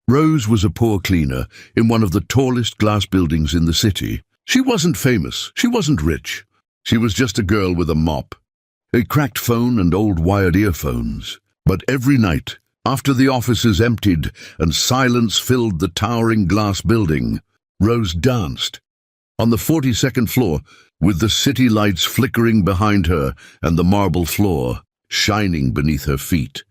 Rose was a poor cleaner in one of the tallest glass buildings in the city. She wasn't famous, she wasn't rich. She was just a girl with a mop, a cracked phone and old wired earphones. But every night, after the offices emptied and silence filled the towering glass building, Rose danced. On the 42nd floor, with the city lights flickering behind her and the marble floor shining beneath her feet,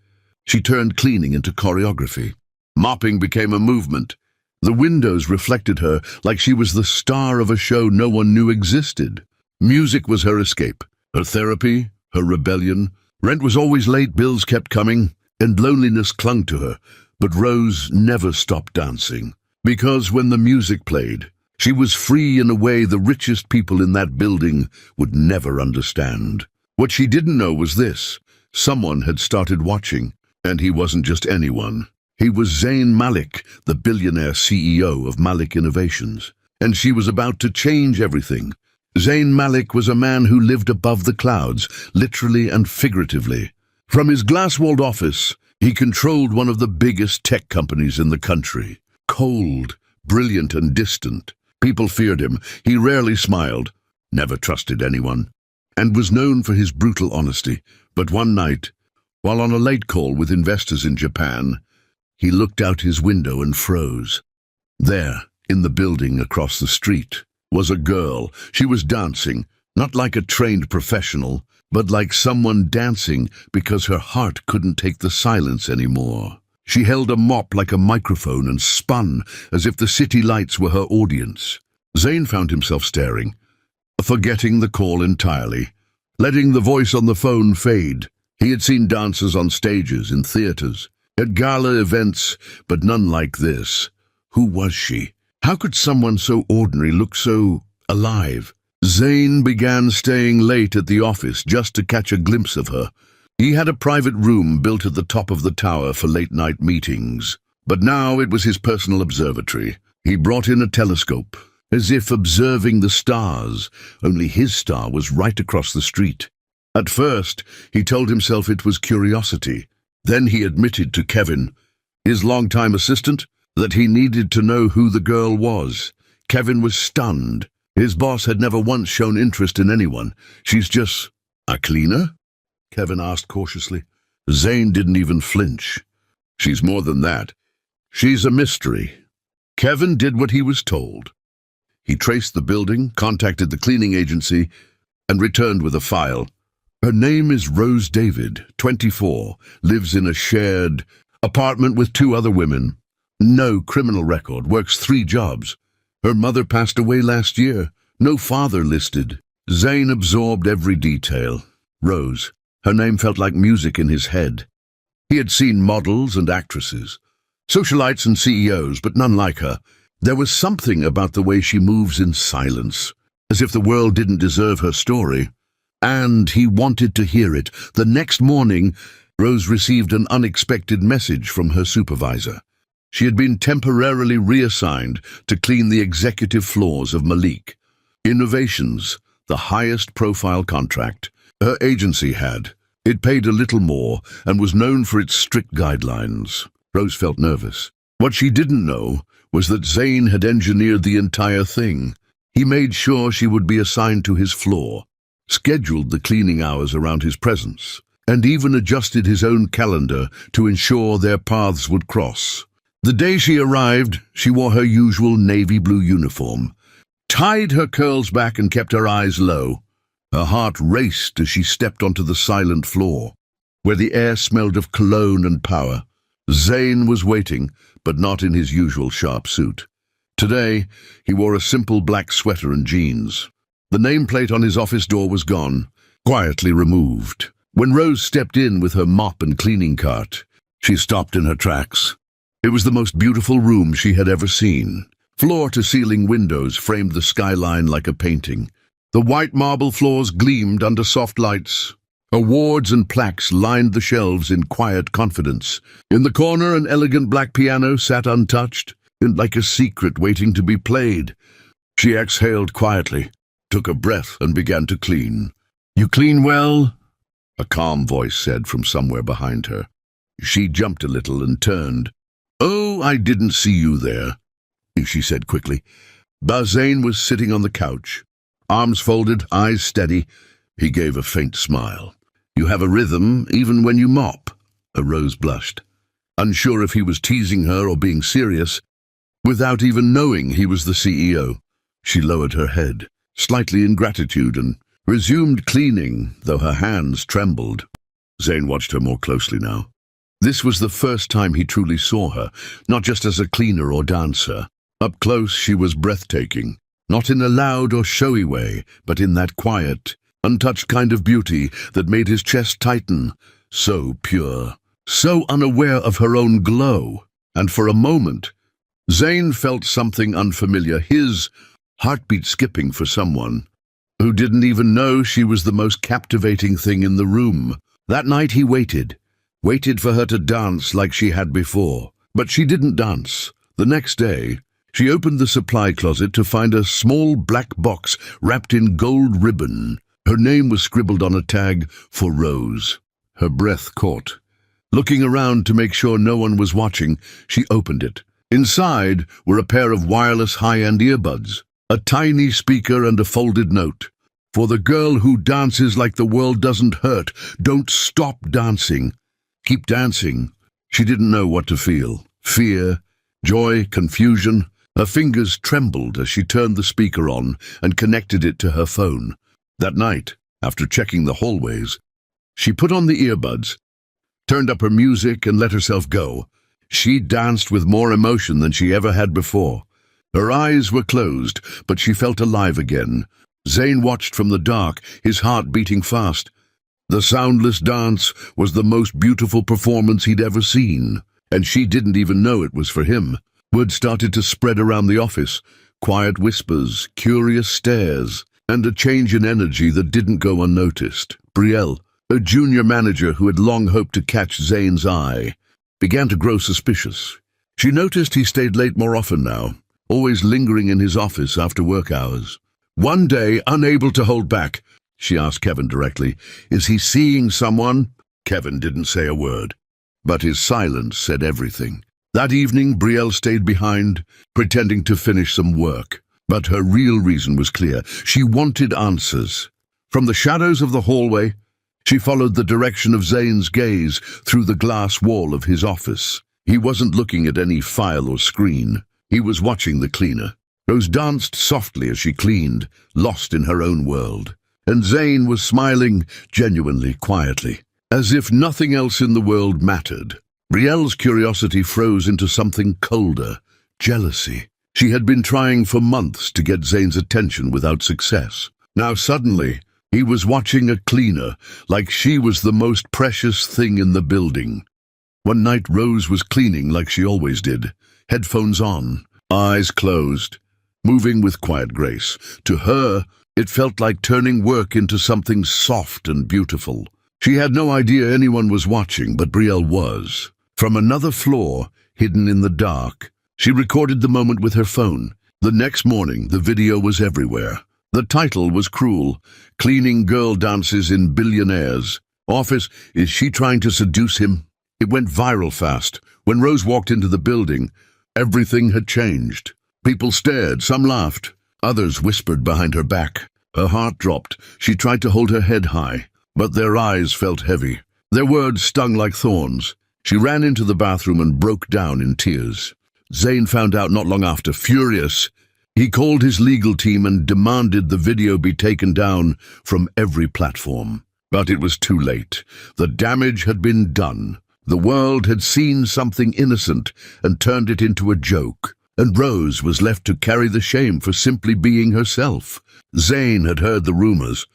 she turned cleaning into choreography. Mopping became a movement. The windows reflected her like she was the star of a show no one knew existed. Music was her escape, her therapy, her rebellion. Rent was always late, bills kept coming, and loneliness clung to her. But Rose never stopped dancing, because when the music played, she was free in a way the richest people in that building would never understand. What she didn't know was this: someone had started watching, and he wasn't just anyone. He was Zayn Malik, the billionaire CEO of Malik Innovations, and she was about to change everything. Zayn Malik was a man who lived above the clouds, literally and figuratively. From his glass-walled office, he controlled one of the biggest tech companies in the country. Cold, brilliant and distant, people feared him. He rarely smiled, never trusted anyone, and was known for his brutal honesty. But one night, while on a late call with investors in Japan, he looked out his window and froze. There, in the building across the street, was a girl. She was dancing, not like a trained professional, but like someone dancing because her heart couldn't take the silence anymore. She held a mop like a microphone and spun as if the city lights were her audience. Zayn found himself staring, forgetting the call entirely, letting the voice on the phone fade. He had seen dancers on stages, in theaters, at gala events, but none like this. Who was she? How could someone so ordinary look so alive? Zayn began staying late at the office just to catch a glimpse of her. He had a private room built at the top of the tower for late-night meetings. But now it was his personal observatory. He brought in a telescope, as if observing the stars, only his star was right across the street. At first, he told himself it was curiosity. Then he admitted to Kevin, his longtime assistant, that he needed to know who the girl was. Kevin was stunned. His boss had never once shown interest in anyone. "She's just a cleaner?" Kevin asked cautiously. Zayn didn't even flinch. "She's more than that. She's a mystery." Kevin did what he was told. He traced the building, contacted the cleaning agency, and returned with a file. Her name is Rose David, 24, lives in a shared apartment with 2 other women. No criminal record, works 3 jobs. Her mother passed away last year, no father listed. Zayn absorbed every detail. Rose. Her name felt like music in his head. He had seen models and actresses, socialites and CEOs, but none like her. There was something about the way she moves in silence, as if the world didn't deserve her story. And he wanted to hear it. The next morning, Rose received an unexpected message from her supervisor. She had been temporarily reassigned to clean the executive floors of Malik Innovations, the highest profile contract her agency had. It paid a little more and was known for its strict guidelines. Rose felt nervous. What she didn't know was that Zayn had engineered the entire thing. He made sure she would be assigned to his floor, scheduled the cleaning hours around his presence, and even adjusted his own calendar to ensure their paths would cross. The day she arrived, she wore her usual navy blue uniform, tied her curls back and kept her eyes low. Her heart raced as she stepped onto the silent floor, where the air smelled of cologne and power. Zayn was waiting, but not in his usual sharp suit. Today, he wore a simple black sweater and jeans. The nameplate on his office door was gone, quietly removed. When Rose stepped in with her mop and cleaning cart, she stopped in her tracks. It was the most beautiful room she had ever seen. Floor-to-ceiling windows framed the skyline like a painting. The white marble floors gleamed under soft lights. Awards and plaques lined the shelves in quiet confidence. In the corner, an elegant black piano sat untouched, like a secret waiting to be played. She exhaled quietly, took a breath, and began to clean. "You clean well?" a calm voice said from somewhere behind her. She jumped a little and turned. "Oh, No, I didn't see you there, she said quickly. Zayn was sitting on the couch, arms folded, eyes steady. He gave a faint smile. You have a rhythm even when you mop. Rose blushed, unsure if he was teasing her or being serious. Without even knowing he was the CEO, she lowered her head, slightly in gratitude, and resumed cleaning, though her hands trembled. Zayn watched her more closely now. This was the first time he truly saw her, not just as a cleaner or dancer. Up close, she was breathtaking, not in a loud or showy way, but in that quiet, untouched kind of beauty that made his chest tighten. So pure, so unaware of her own glow. And for a moment, Zayn felt something unfamiliar, his heartbeat skipping for someone who didn't even know she was the most captivating thing in the room. That night he waited for her to dance like she had before. But she didn't dance. The next day, she opened the supply closet to find a small black box wrapped in gold ribbon. Her name was scribbled on a tag for Rose. Her breath caught. Looking around to make sure no one was watching, she opened it. Inside were a pair of wireless high-end earbuds, a tiny speaker and a folded note. For the girl who dances like the world doesn't hurt, don't stop dancing. Keep dancing. She didn't know what to feel. Fear, joy, confusion. Her fingers trembled as she turned the speaker on and connected it to her phone. That night, after checking the hallways, she put on the earbuds, turned up her music and let herself go. She danced with more emotion than she ever had before. Her eyes were closed, but she felt alive again. Zayn watched from the dark, his heart beating fast. The soundless dance was the most beautiful performance he'd ever seen, and she didn't even know it was for him. Word started to spread around the office, quiet whispers, curious stares, and a change in energy that didn't go unnoticed. Brielle, a junior manager who had long hoped to catch Zayn's eye, began to grow suspicious. She noticed he stayed late more often now, always lingering in his office after work hours. One day, unable to hold back, she asked Kevin directly, "Is he seeing someone?" Kevin didn't say a word, but his silence said everything. That evening, Brielle stayed behind, pretending to finish some work. But her real reason was clear. She wanted answers. From the shadows of the hallway, she followed the direction of Zayn's gaze through the glass wall of his office. He wasn't looking at any file or screen. He was watching the cleaner. Rose danced softly as she cleaned, lost in her own world. And Zayn was smiling genuinely, quietly, as if nothing else in the world mattered. Brielle's curiosity froze into something colder, jealousy. She had been trying for months to get Zayn's attention without success. Now suddenly, he was watching a cleaner like she was the most precious thing in the building. One night Rose was cleaning like she always did, headphones on, eyes closed, moving with quiet grace. To her, it felt like turning work into something soft and beautiful. She had no idea anyone was watching, but Brielle was. From another floor, hidden in the dark, she recorded the moment with her phone. The next morning, the video was everywhere. The title was cruel: "Cleaning Girl Dances in Billionaires. Office, is she trying to seduce him?" It went viral fast. When Rose walked into the building, everything had changed. People stared, some laughed, others whispered behind her back. Her heart dropped. She tried to hold her head high, but their eyes felt heavy. Their words stung like thorns. She ran into the bathroom and broke down in tears. Zayn found out not long after, furious. He called his legal team and demanded the video be taken down from every platform. But it was too late. The damage had been done. The world had seen something innocent and turned it into a joke, and Rose was left to carry the shame for simply being herself. Zayn had heard the rumors.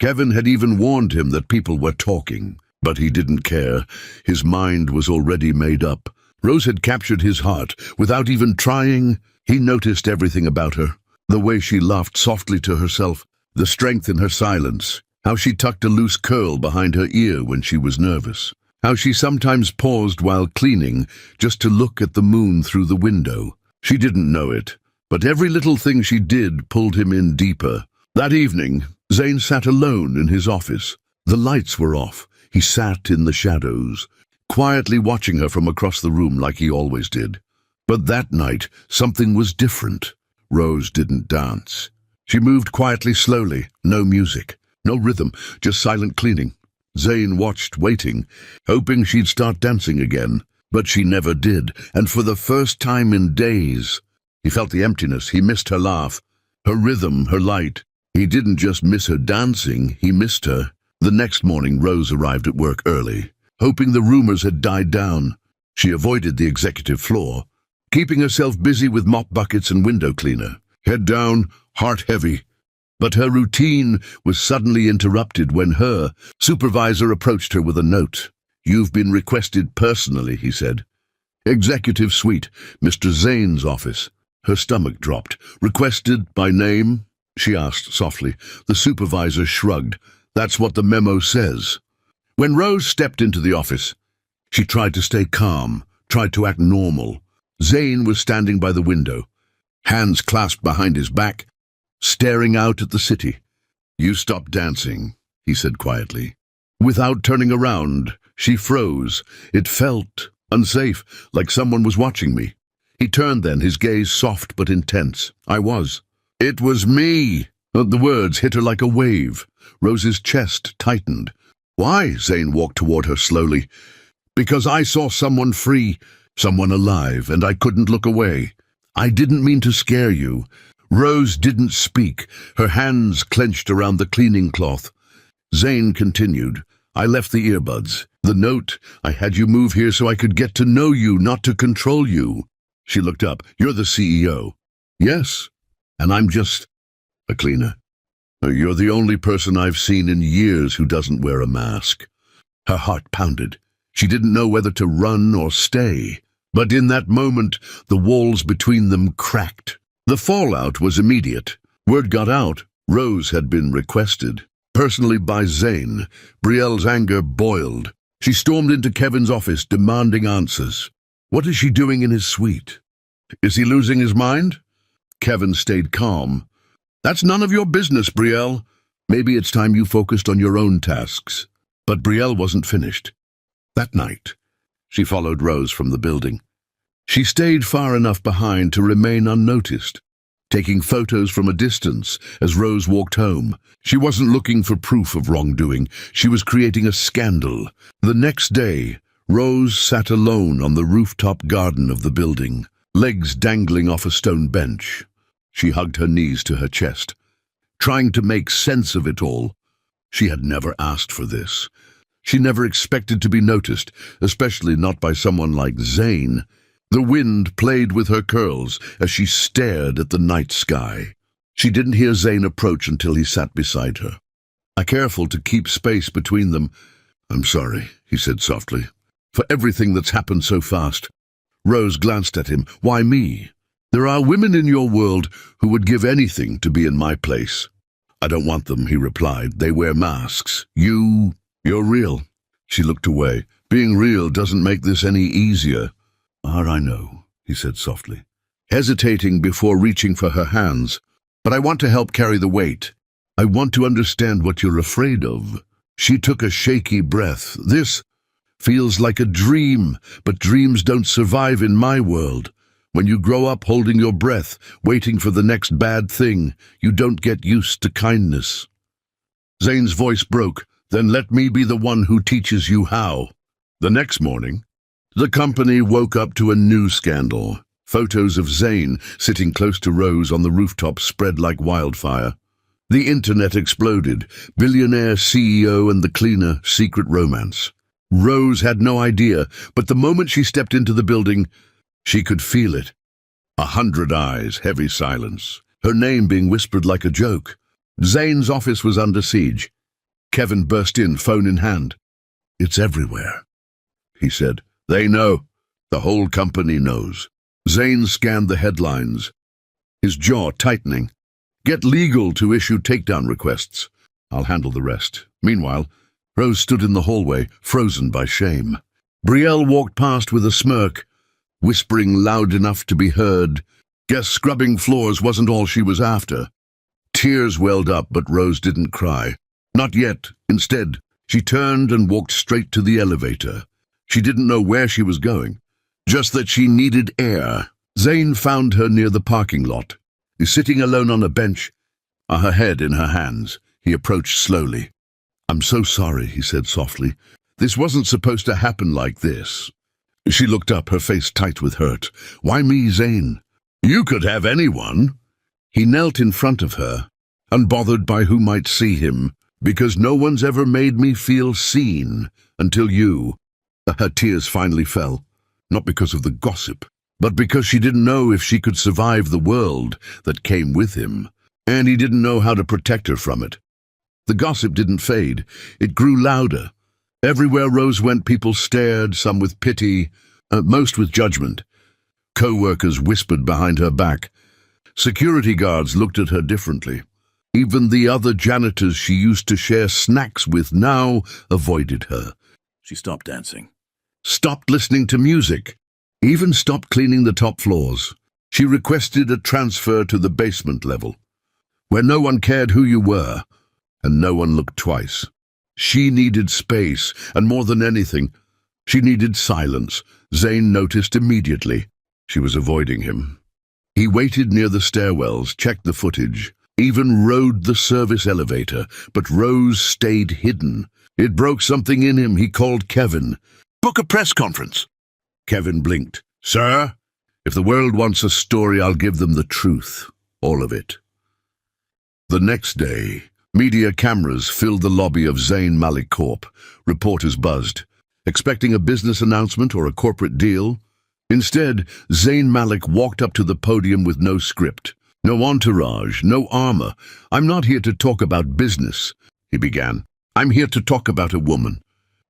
Kevin had even warned him that people were talking, but he didn't care. His mind was already made up. Rose had captured his heart. Without even trying, he noticed everything about her. The way she laughed softly to herself, the strength in her silence, how she tucked a loose curl behind her ear when she was nervous, how she sometimes paused while cleaning just to look at the moon through the window. She didn't know it, but every little thing she did pulled him in deeper. That evening, Zayn sat alone in his office. The lights were off. He sat in the shadows, quietly watching her from across the room like he always did. But that night, something was different. Rose didn't dance. She moved quietly, slowly, no music, no rhythm, just silent cleaning. Zane watched, waiting, hoping she'd start dancing again. But she never did, and for the first time in days, he felt the emptiness. He missed her laugh, her rhythm, her light. He didn't just miss her dancing, he missed her. The next morning, Rose arrived at work early, hoping the rumors had died down. She avoided the executive floor, keeping herself busy with mop buckets and window cleaner. Head down, heart heavy. But her routine was suddenly interrupted when her supervisor approached her with a note. "You've been requested personally," he said. "Executive suite, Mr. Zane's office." Her stomach dropped. "Requested by name?" she asked softly. The supervisor shrugged. "That's what the memo says." When Rose stepped into the office, she tried to stay calm, tried to act normal. Zane was standing by the window, hands clasped behind his back, staring out at the city. "You stop dancing," he said quietly. Without turning around, she froze. It felt unsafe, like someone was watching me. He turned then, his gaze soft but intense. "I was. It was me." The words hit her like a wave. Rose's chest tightened. "Why?" Zane walked toward her slowly. "Because I saw someone free, someone alive, and I couldn't look away. I didn't mean to scare you." Rose didn't speak, her hands clenched around the cleaning cloth. Zane continued. "I left the earbuds. The note, I had you move here so I could get to know you, not to control you." She looked up. "You're the CEO." "Yes, and I'm just a cleaner." "You're the only person I've seen in years who doesn't wear a mask." Her heart pounded. She didn't know whether to run or stay. But in that moment, the walls between them cracked. The fallout was immediate. Word got out. Rose had been requested. Personally by Zane. Brielle's anger boiled. She stormed into Kevin's office, demanding answers. What is she doing in his suite? Is he losing his mind? Kevin stayed calm. "That's none of your business, Brielle. Maybe it's time you focused on your own tasks." But Brielle wasn't finished. That night, she followed Rose from the building. She stayed far enough behind to remain unnoticed, taking photos from a distance as Rose walked home. She wasn't looking for proof of wrongdoing. She was creating a scandal. The next day, Rose sat alone on the rooftop garden of the building, legs dangling off a stone bench. She hugged her knees to her chest, trying to make sense of it all. She had never asked for this. She never expected to be noticed, especially not by someone like Zane. The wind played with her curls as she stared at the night sky. She didn't hear Zane approach until he sat beside her. Careful to keep space between them. "I'm sorry," he said softly, "for everything that's happened so fast." Rose glanced at him. "Why me? There are women in your world who would give anything to be in my place." "I don't want them," he replied. "They wear masks. You're real." She looked away. "Being real doesn't make this any easier." "I know," he said softly, hesitating before reaching for her hands. "But I want to help carry the weight. I want to understand what you're afraid of." She took a shaky breath. "This feels like a dream, but dreams don't survive in my world. When you grow up holding your breath, waiting for the next bad thing, you don't get used to kindness." Zane's voice broke. "Then let me be the one who teaches you how." The next morning, the company woke up to a new scandal. Photos of Zane sitting close to Rose on the rooftop spread like wildfire. The internet exploded. Billionaire CEO and the cleaner, secret romance. Rose had no idea, but the moment she stepped into the building, she could feel it. 100 eyes, heavy silence, her name being whispered like a joke. Zane's office was under siege. Kevin burst in, phone in hand. "It's everywhere," he said. "They know. The whole company knows." Zane scanned the headlines, his jaw tightening. "Get legal to issue takedown requests. I'll handle the rest." Meanwhile, Rose stood in the hallway, frozen by shame. Brielle walked past with a smirk, whispering loud enough to be heard. Guess scrubbing floors wasn't all she was after. Tears welled up, but Rose didn't cry. Not yet. Instead, she turned and walked straight to the elevator. She didn't know where she was going, just that she needed air. Zane found her near the parking lot, sitting alone on a bench, her head in her hands. He approached slowly. "I'm so sorry," he said softly. "This wasn't supposed to happen like this." She looked up, her face tight with hurt. "Why me, Zane? You could have anyone." He knelt in front of her, unbothered by who might see him, "because no one's ever made me feel seen until you." Her tears finally fell, not because of the gossip, but because she didn't know if she could survive the world that came with him, and he didn't know how to protect her from it. The gossip didn't fade. It grew louder. Everywhere Rose went, people stared, some with pity, most with judgment. Co-workers whispered behind her back. Security guards looked at her differently. Even the other janitors she used to share snacks with now avoided her. She stopped dancing, stopped listening to music, even stopped cleaning the top floors. She requested a transfer to the basement level, where no one cared who you were, and no one looked twice. She needed space, and more than anything, she needed silence. Zane noticed immediately. She was avoiding him. He waited near the stairwells, checked the footage, even rode the service elevator, but Rose stayed hidden. It broke something in him. He called Kevin. "Book a press conference." Kevin blinked. "Sir, if the world wants a story, I'll give them the truth, all of it." The next day, media cameras filled the lobby of Zayn Malik Corp. Reporters buzzed, expecting a business announcement or a corporate deal. Instead, Zayn Malik walked up to the podium with no script, no entourage, no armor. "I'm not here to talk about business," he began. "I'm here to talk about a woman.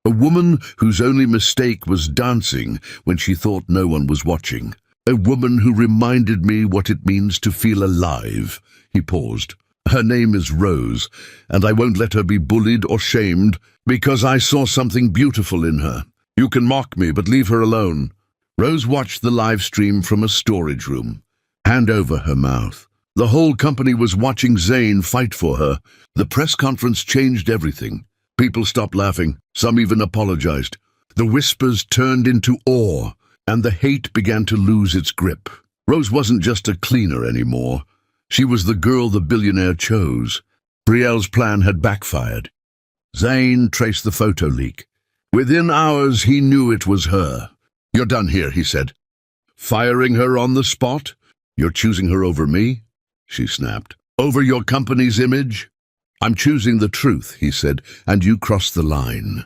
A woman whose only mistake was dancing when she thought no one was watching. A woman who reminded me what it means to feel alive." He paused. "Her name is Rose, and I won't let her be bullied or shamed because I saw something beautiful in her. You can mock me, but leave her alone." Rose watched the live stream from a storage room, hand over her mouth. The whole company was watching Zayn fight for her. The press conference changed everything. People stopped laughing. Some even apologized. The whispers turned into awe, and the hate began to lose its grip. Rose wasn't just a cleaner anymore. She was the girl the billionaire chose. Brielle's plan had backfired. Zayn traced the photo leak. Within hours, he knew it was her. "You're done here," he said. "Firing her on the spot? You're choosing her over me?" She snapped. "Over your company's image?" "I'm choosing the truth," he said, "and you crossed the line."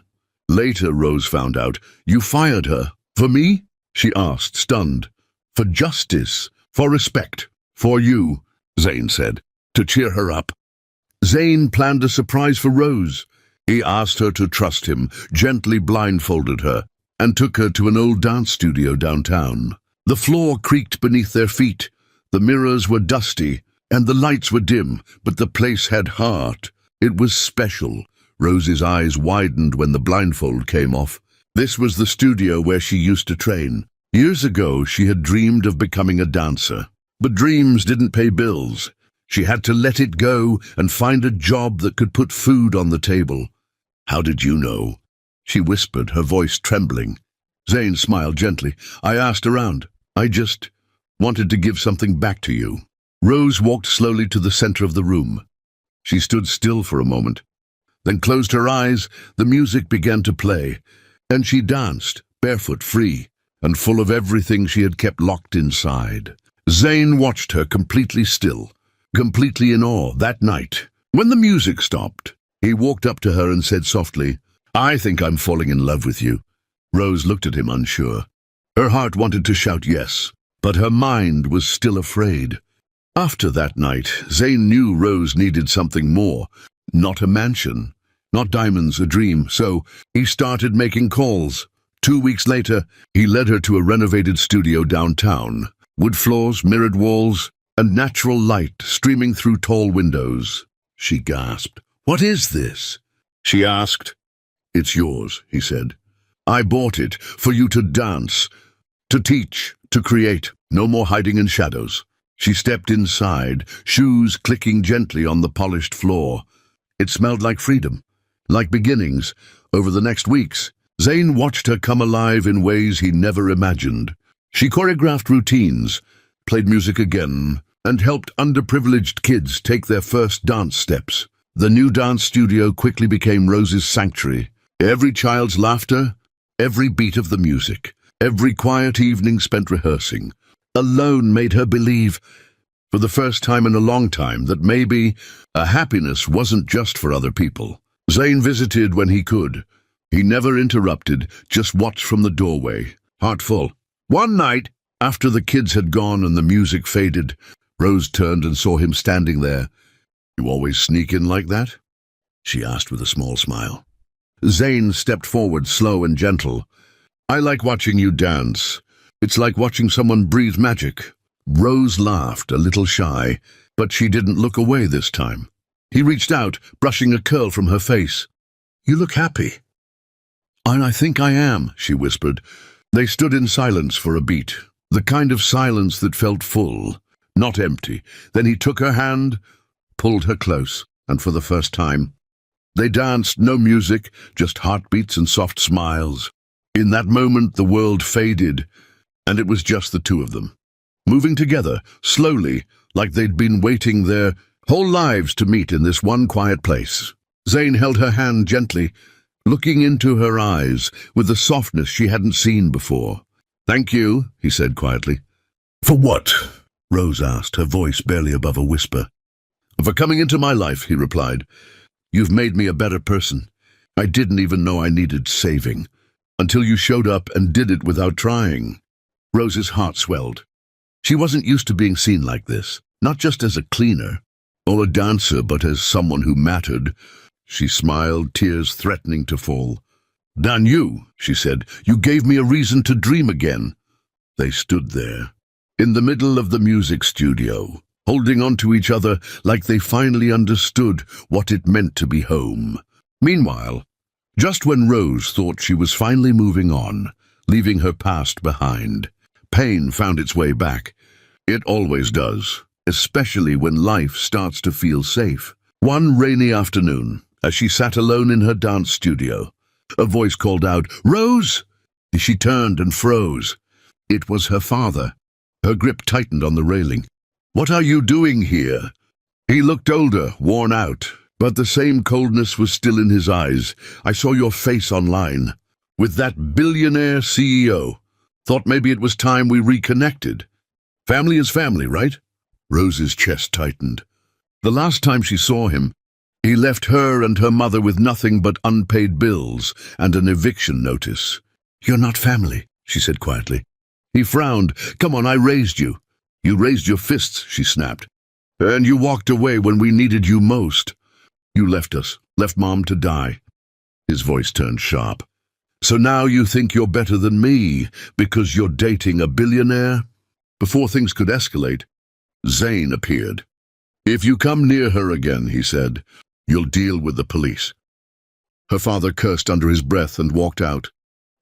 Later, Rose found out. "You fired her. For me?" she asked, stunned. "For justice, for respect, for you," Zayn said, to cheer her up. Zayn planned a surprise for Rose. He asked her to trust him, gently blindfolded her, and took her to an old dance studio downtown. The floor creaked beneath their feet. The mirrors were dusty, and the lights were dim, but the place had heart. It was special. Rose's eyes widened when the blindfold came off. This was the studio where she used to train. Years ago, she had dreamed of becoming a dancer. But dreams didn't pay bills. She had to let it go and find a job that could put food on the table. "How did you know?" she whispered, her voice trembling. Zayn smiled gently. "I asked around. I just wanted to give something back to you." Rose walked slowly to the center of the room. She stood still for a moment, then closed her eyes. The music began to play, and she danced, barefoot, free, and full of everything she had kept locked inside. Zayn watched her completely still, completely in awe. That night, when the music stopped, he walked up to her and said softly, "I think I'm falling in love with you." Rose looked at him unsure. Her heart wanted to shout yes, but her mind was still afraid. After that night, Zayn knew Rose needed something more. Not a mansion, not diamonds, a dream. So he started making calls. 2 weeks later, he led her to a renovated studio downtown. Wood floors, mirrored walls, and natural light streaming through tall windows. She gasped. "What is this?" she asked. "It's yours," he said. "I bought it for you to dance, to teach, to create. No more hiding in shadows." She stepped inside, shoes clicking gently on the polished floor. It smelled like freedom, like beginnings. Over the next weeks, Zayn watched her come alive in ways he never imagined. She choreographed routines, played music again, and helped underprivileged kids take their first dance steps. The new dance studio quickly became Rose's sanctuary. Every child's laughter, every beat of the music, every quiet evening spent rehearsing, alone made her believe, for the first time in a long time, that maybe a happiness wasn't just for other people. Zane visited when he could. He never interrupted, just watched from the doorway, heart full. One night, after the kids had gone and the music faded, Rose turned and saw him standing there. "You always sneak in like that?" she asked with a small smile. Zane stepped forward, slow and gentle. "I like watching you dance. It's like watching someone breathe magic." Rose laughed, a little shy, but she didn't look away this time. He reached out, brushing a curl from her face. "You look happy." "And I think I am," she whispered. They stood in silence for a beat, the kind of silence that felt full, not empty. Then he took her hand, pulled her close, and for the first time, they danced, no music, just heartbeats and soft smiles. In that moment, the world faded, and it was just the two of them, moving together, slowly, like they'd been waiting their whole lives to meet in this one quiet place. Zane held her hand gently, looking into her eyes with the softness she hadn't seen before. "Thank you," he said quietly. "For what?" Rose asked, her voice barely above a whisper. "For coming into my life," he replied. "You've made me a better person. I didn't even know I needed saving, until you showed up and did it without trying." Rose's heart swelled. She wasn't used to being seen like this, not just as a cleaner or a dancer, but as someone who mattered. She smiled, tears threatening to fall. "Dan, she said, "you gave me a reason to dream again." They stood there, in the middle of the music studio, holding on to each other like they finally understood what it meant to be home. Meanwhile, just when Rose thought she was finally moving on, leaving her past behind, pain found its way back. It always does, especially when life starts to feel safe. One rainy afternoon, as she sat alone in her dance studio, a voice called out, "Rose!" She turned and froze. It was her father. Her grip tightened on the railing. "What are you doing here?" He looked older, worn out, but the same coldness was still in his eyes. "I saw your face online, with that billionaire CEO. Thought maybe it was time we reconnected. Family is family, right?" Rose's chest tightened. The last time she saw him, he left her and her mother with nothing but unpaid bills and an eviction notice. "You're not family," she said quietly. He frowned. "Come on, I raised you." "You raised your fists," she snapped. "And you walked away when we needed you most. You left us, left Mom to die." His voice turned sharp. "So now you think you're better than me because you're dating a billionaire?" Before things could escalate, Zane appeared. "If you come near her again," he said, "you'll deal with the police." Her father cursed under his breath and walked out,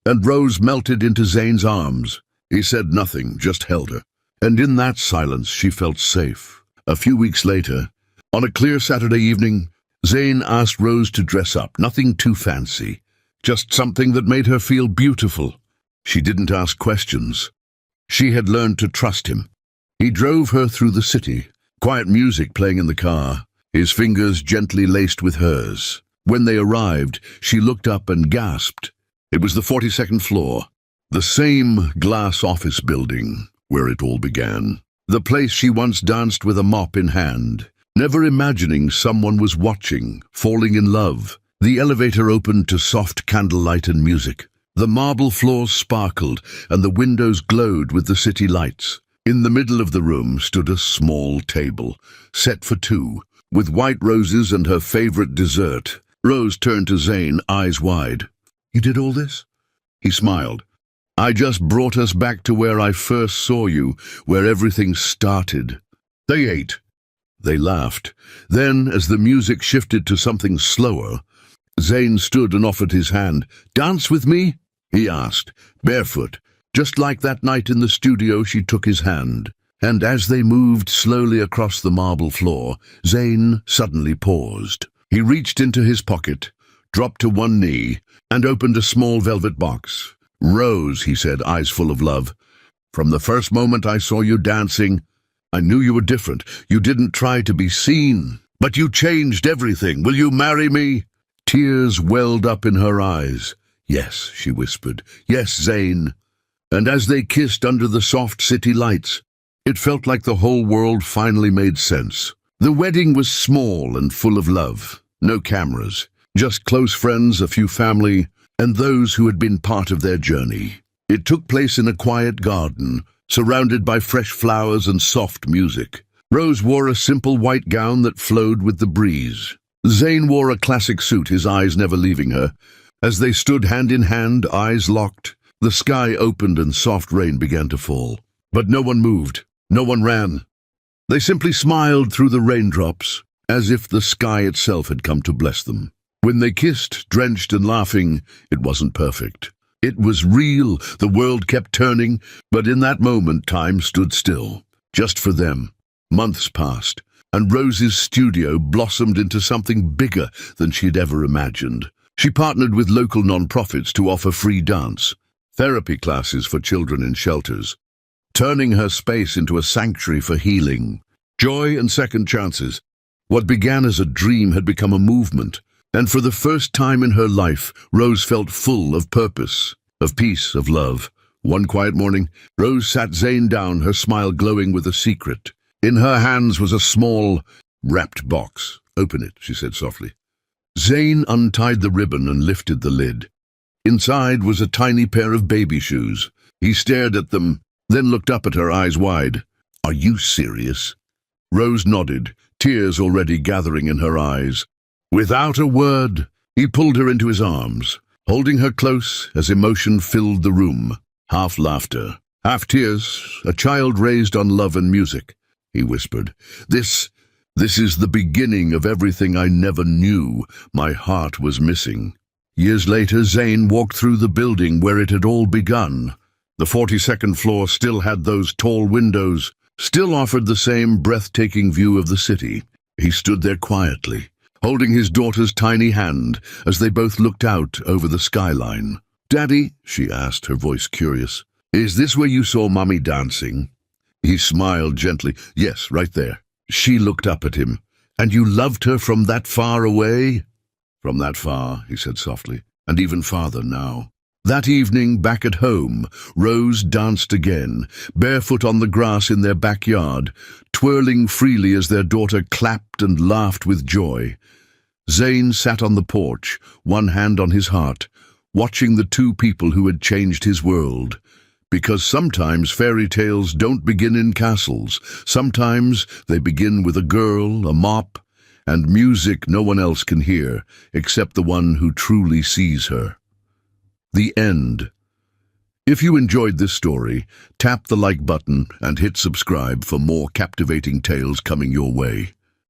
and Rose melted into Zane's arms. He said nothing, just held her, and in that silence she felt safe. A few weeks later, on a clear Saturday evening, Zane asked Rose to dress up, nothing too fancy, just something that made her feel beautiful. She didn't ask questions. She had learned to trust him. He drove her through the city, quiet music playing in the car, his fingers gently laced with hers. When they arrived, she looked up and gasped. It was the 42nd floor, the same glass office building where it all began. The place she once danced with a mop in hand, never imagining someone was watching, falling in love. The elevator opened to soft candlelight and music. The marble floors sparkled, and the windows glowed with the city lights. In the middle of the room stood a small table, set for two, with white roses and her favorite dessert. Rose turned to Zane, eyes wide. "You did all this?" He smiled. "I just brought us back to where I first saw you, where everything started." They ate. They laughed. Then, as the music shifted to something slower, Zane stood and offered his hand. "Dance with me?" he asked, barefoot. Just like that night in the studio, she took his hand. And as they moved slowly across the marble floor, Zane suddenly paused. He reached into his pocket, dropped to one knee, and opened a small velvet box. "Rose," he said, eyes full of love. From the first moment I saw you dancing, I knew you were different. You didn't try to be seen, but you changed everything. Will you marry me?" Tears welled up in her eyes. "Yes," she whispered. "Yes, Zane." And as they kissed under the soft city lights, it felt like the whole world finally made sense. The wedding was small and full of love. No cameras, just close friends, a few family, and those who had been part of their journey. It took place in a quiet garden, surrounded by fresh flowers and soft music. Rose wore a simple white gown that flowed with the breeze. Zane wore a classic suit, his eyes never leaving her. As they stood hand in hand, eyes locked, the sky opened and soft rain began to fall. But no one moved, no one ran. They simply smiled through the raindrops, as if the sky itself had come to bless them. When they kissed, drenched and laughing, it wasn't perfect. It was real, the world kept turning, but in that moment time stood still, just for them. Months passed, and Rose's studio blossomed into something bigger than she'd ever imagined. She partnered with local non-profits to offer free dance, therapy classes for children in shelters, turning her space into a sanctuary for healing, joy and second chances. What began as a dream had become a movement, and for the first time in her life, Rose felt full of purpose, of peace, of love. One quiet morning, Rose sat Zane down, her smile glowing with a secret. In her hands was a small, wrapped box. "Open it," she said softly. Zane untied the ribbon and lifted the lid. Inside was a tiny pair of baby shoes. He stared at them, then looked up at her, eyes wide. "Are you serious?" Rose nodded, tears already gathering in her eyes. Without a word, he pulled her into his arms, holding her close as emotion filled the room. Half laughter, half tears, a child raised on love and music. He whispered, This is the beginning of everything I never knew my heart was missing." Years later, Zane walked through the building where it had all begun. The 42nd floor still had those tall windows, still offered the same breathtaking view of the city. He stood there quietly, holding his daughter's tiny hand as they both looked out over the skyline. "Daddy," she asked, her voice curious, "is this where you saw Mommy dancing?" He smiled gently. "Yes, right there." She looked up at him. "And you loved her from that far away?" "From that far," he said softly, "and even farther now." That evening, back at home, Rose danced again, barefoot on the grass in their backyard, twirling freely as their daughter clapped and laughed with joy. Zane sat on the porch, one hand on his heart, watching the two people who had changed his world. Because sometimes fairy tales don't begin in castles. Sometimes they begin with a girl, a mop, and music no one else can hear, except the one who truly sees her. The end. If you enjoyed this story, tap the like button and hit subscribe for more captivating tales coming your way.